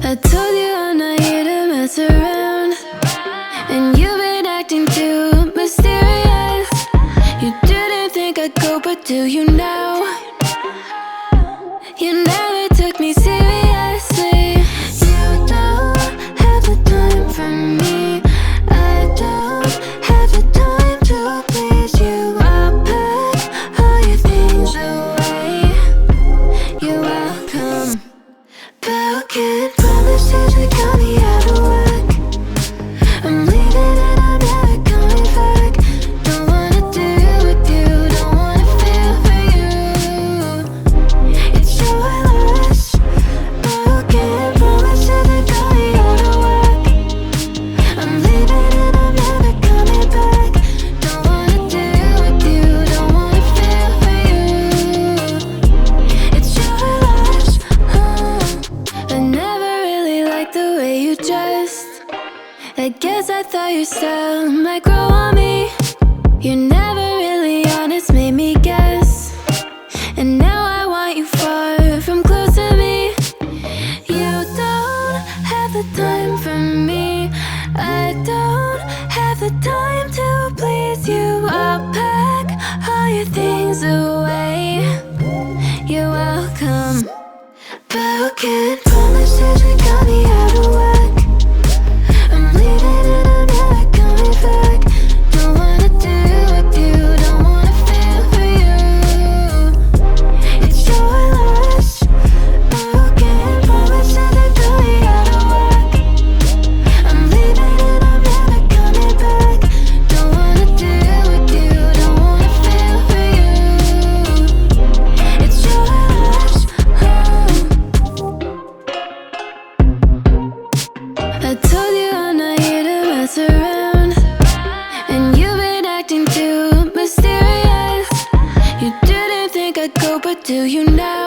I told you I'm not here to mess around, and you've been acting too mysterious. You didn't think I'd go, but do you now? You never took me seriously. You don't have the time for me. I don't have the time to please you. I'll pack all your things away. You're welcome. Broken promises that got me out of work. I'm leaving and I'm never coming back. Don't wanna deal with you, don't wanna feel for you. It's your loss. Broken promises that got me out of work. I'm leaving and I'm never coming back. Don't wanna deal with you, don't wanna feel for you. It's your loss. I never really liked the way you dressed. I guess I thought your style might grow on me. You're never really honest, made me guess. And now I want you far from close to me. You don't have the time for me. I don't have the time to please you. I'll pack all your things away. You're welcome. Broken promises that got me out of work. I'm leaving and I'm never coming back. Don't wanna deal with you, don't wanna feel for you. It's your loss. Broken promises that got me out of work. I'm leaving and I'm never coming back. Don't wanna deal with you, don't wanna feel for you. It's your loss. I told you I'm not here to mess around, and you've been acting too mysterious. You didn't think I'd go, but do you now?